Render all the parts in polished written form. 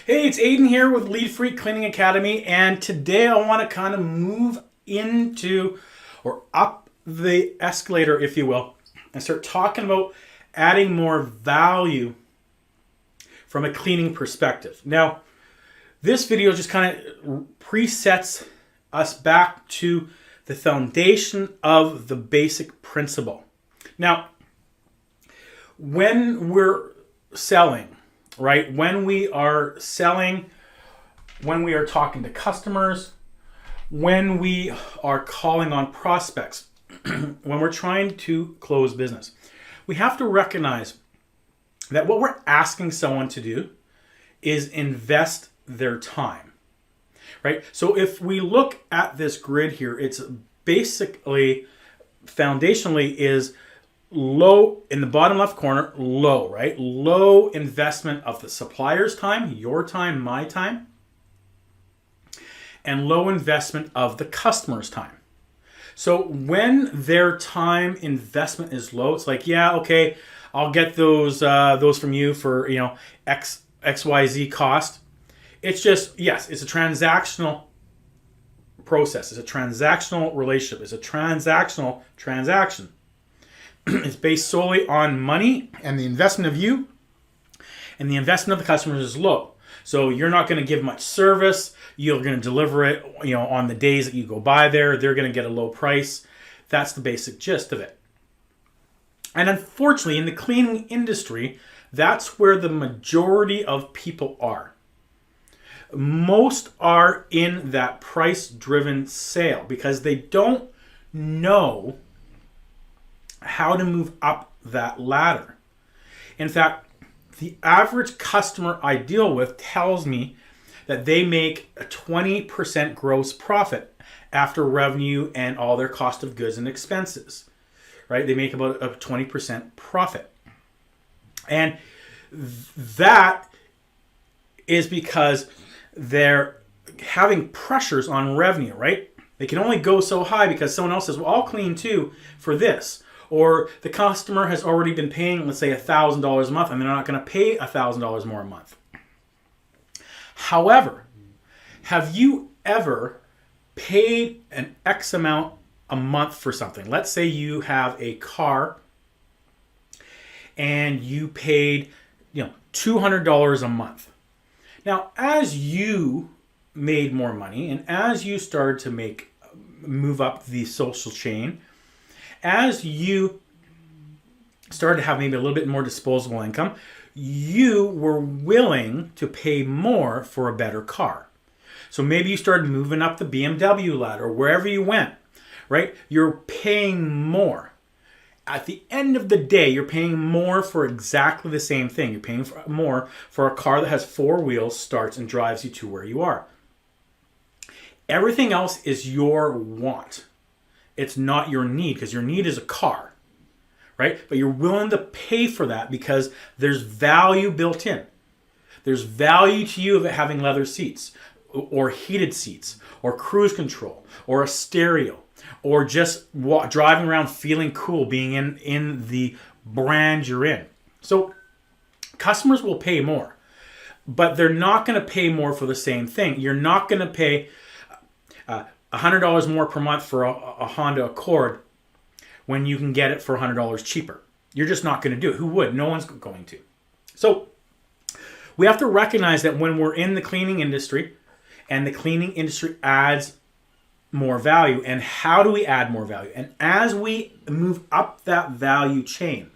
Hey, it's Aiden here with Lead Freak Cleaning Academy, and today I want to kind of move into or up the escalator, if you will, and start talking about adding more value from a cleaning perspective. Now, this video just kind of presets us back to the foundation of the basic principle. Now, when we're selling, right? When we are selling, when we are talking to customers, when we are calling on prospects, when we're trying to close business, we have to recognize that what we're asking someone to do is invest their time, right? So if we look at this grid here, it's basically, foundationally is low in the bottom left corner, low, right? Low investment of the supplier's time, your time, my time, and low investment of the customer's time. So when their time investment is low, it's like, yeah, okay, I'll get those from you for, XYZ cost. It's just, yes, it's a transactional process. It's a transactional relationship. It's a transactional transaction. It's based solely on money, and the investment of you and the investment of the customers is low. So you're not going to give much service. You're going to deliver it, on the days that you go by there. They're going to get a low price. That's the basic gist of it. And unfortunately, in the cleaning industry, that's where the majority of people are. Most are in that price-driven sale because they don't know how to move up that ladder. In fact, the average customer I deal with tells me that they make a 20% gross profit after revenue and all their cost of goods and expenses, right? They make about a 20% profit. And that is because they're having pressures on revenue, right? They can only go so high because someone else says, well, I'll clean too for this. Or the customer has already been paying, let's say, $1,000 a month, and they're not going to pay $1,000 more a month. However, have you ever paid an X amount a month for something? Let's say you have a car and you paid, $200 a month. Now, as you made more money and as you started to move up the social chain, as you started to have maybe a little bit more disposable income, you were willing to pay more for a better car. So maybe you started moving up the BMW ladder or wherever you went, right? You're paying more. At the end of the day, you're paying more for exactly the same thing. You're paying more for a car that has 4 wheels, starts, and drives you to where you are. Everything else is your want. It's not your need, because your need is a car, right? But you're willing to pay for that because there's value built in. There's value to you of it having leather seats or heated seats or cruise control or a stereo or just driving around feeling cool, being in the brand you're in. So customers will pay more, but they're not going to pay more for the same thing. You're not going to pay $100 more per month for a Honda Accord when you can get it for $100 cheaper. You're just not going to do it. Who would? No one's going to. So we have to recognize that when we're in the cleaning industry and the cleaning industry adds more value, and how do we add more value? And as we move up that value chain,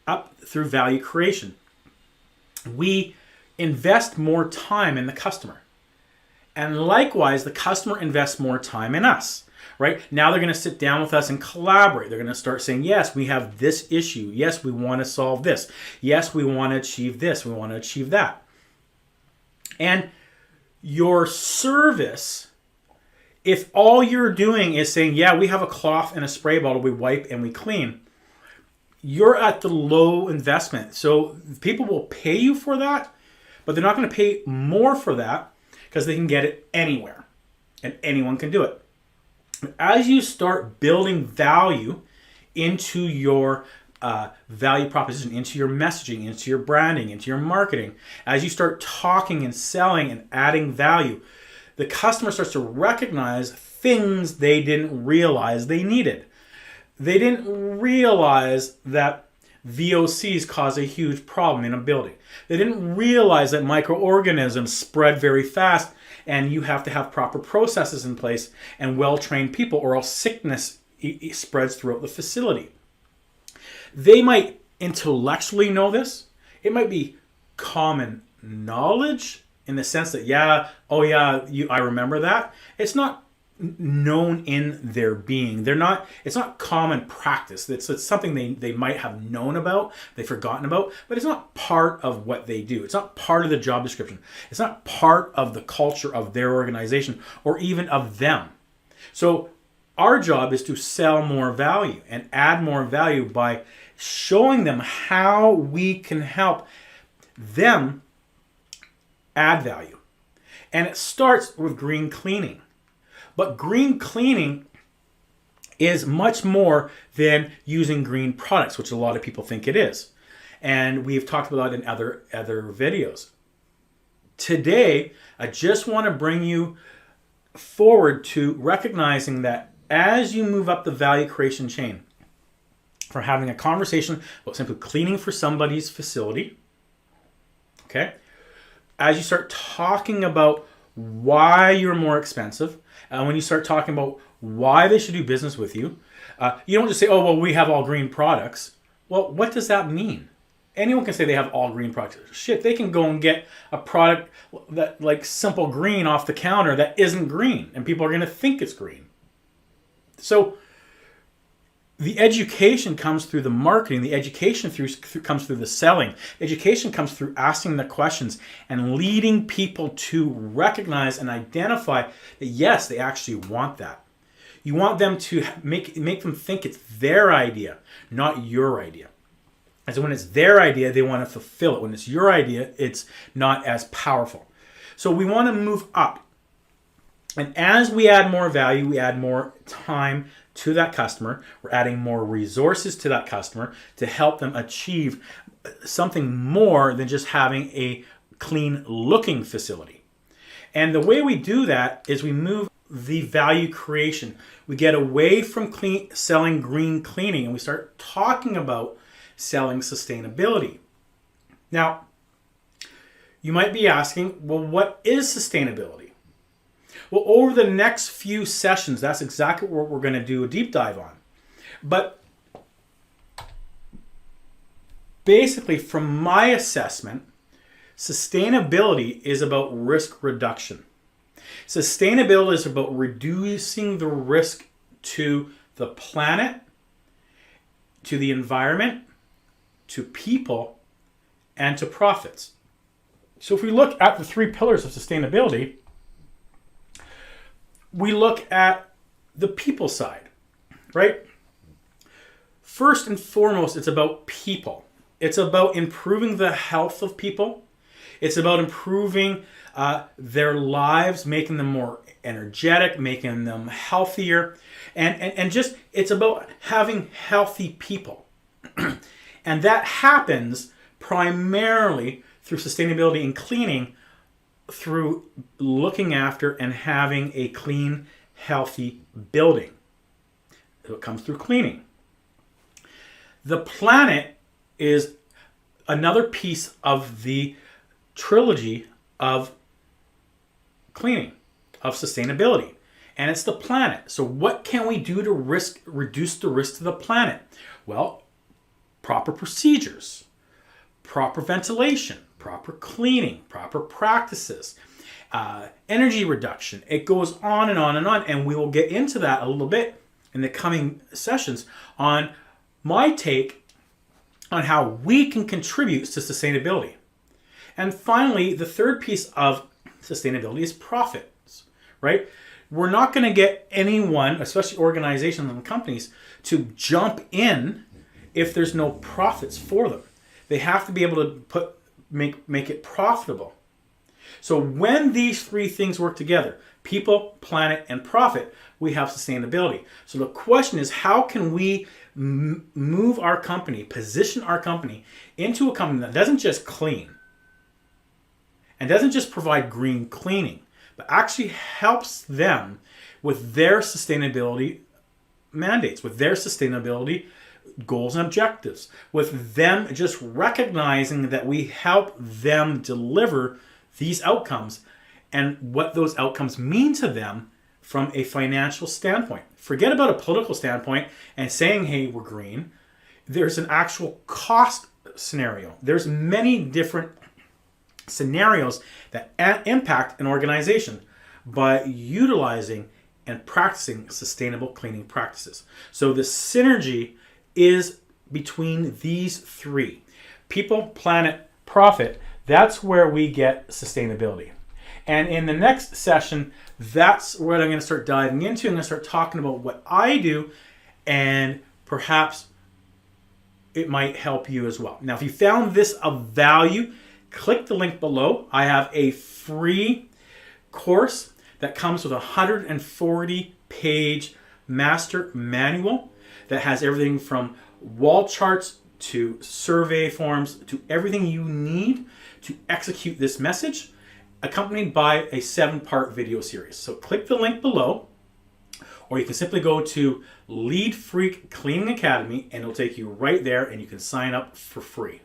up through value creation, we invest more time in the customer. And likewise, the customer invests more time in us, right? Now they're going to sit down with us and collaborate. They're going to start saying, yes, we have this issue. Yes, we want to solve this. Yes, we want to achieve this. We want to achieve that. And your service, if all you're doing is saying, yeah, we have a cloth and a spray bottle, we wipe and we clean, you're at the low investment. So people will pay you for that, but they're not going to pay more for that, because they can get it anywhere and anyone can do it. As you start building value into your value proposition into your messaging, into your branding, into your marketing, as you start talking and selling and adding value, the customer starts to recognize things they didn't realize they needed. They didn't realize that VOCs cause a huge problem in a building. They didn't realize that microorganisms spread very fast and you have to have proper processes in place and well-trained people, or else sickness spreads throughout the facility. They might intellectually know this. It might be common knowledge in the sense that, I remember that. It's not known in their being. It's not common practice. It's something they might have known about, they've forgotten about, but it's not part of what they do. It's not part of the job description. It's not part of the culture of their organization or even of them. So our job is to sell more value and add more value by showing them how we can help them add value. And it starts with green cleaning. But green cleaning is much more than using green products, which a lot of people think it is. And we've talked about that in other videos. Today, I just want to bring you forward to recognizing that as you move up the value creation chain, from having a conversation about simply cleaning for somebody's facility, okay, as you start talking about why you're more expensive, when you start talking about why they should do business with you, you don't just say, oh, well, we have all green products. Well, what does that mean? Anyone can say they have all green products. Shit, they can go and get a product that like Simple Green off the counter that isn't green, and people are going to think it's green. So the education comes through the marketing. The education comes through the selling. Education comes through asking the questions and leading people to recognize and identify that, yes, they actually want that. You want them to make them think it's their idea, not your idea. And so when it's their idea, they want to fulfill it. When it's your idea, it's not as powerful. So we want to move up. And as we add more value, we add more time to that customer. We're adding more resources to that customer to help them achieve something more than just having a clean looking facility. And the way we do that is we move the value creation. We get away from selling green cleaning and we start talking about selling sustainability. Now, you might be asking, well, what is sustainability? Well, over the next few sessions, that's exactly what we're going to do a deep dive on. But basically, from my assessment, sustainability is about risk reduction. Sustainability is about reducing the risk to the planet, to the environment, to people, and to profits. So if we look at the three pillars of sustainability, we look at the people side, right? First and foremost, it's about people. It's about improving the health of people. It's about improving their lives, making them more energetic, making them healthier. And just, it's about having healthy people. And that happens primarily through sustainability and cleaning, through looking after and having a clean, healthy building. So it comes through cleaning. The planet is another piece of the trilogy of cleaning, of sustainability. And it's the planet. So what can we do to reduce the risk to the planet? Well, proper procedures, proper ventilation, proper cleaning, proper practices, energy reduction. It goes on and on and on. And we will get into that a little bit in the coming sessions on my take on how we can contribute to sustainability. And finally, the third piece of sustainability is profits, right? We're not going to get anyone, especially organizations and companies, to jump in if there's no profits for them. They have to be able to make it profitable. So when these three things work together, people, planet, and profit, we have sustainability. So the question is, how can we move our company, position our company into a company that doesn't just clean and doesn't just provide green cleaning, but actually helps them with their sustainability mandates, with their sustainability goals and objectives, with them just recognizing that we help them deliver these outcomes and what those outcomes mean to them from a financial standpoint. Forget about a political standpoint and saying, hey, we're green. There's an actual cost scenario. There's many different scenarios that impact an organization by utilizing and practicing sustainable cleaning practices. So the synergy is between these three: people, planet, profit. That's where we get sustainability. And in the next session, that's what I'm going to start diving into. I'm going to start talking about what I do, and perhaps it might help you as well. Now, if you found this of value, click the link below. I have a free course that comes with a 140-page master manual that has everything from wall charts to survey forms to everything you need to execute this message, accompanied by a 7-part video series. So click the link below, or you can simply go to Lead Freak Cleaning Academy and it'll take you right there and you can sign up for free.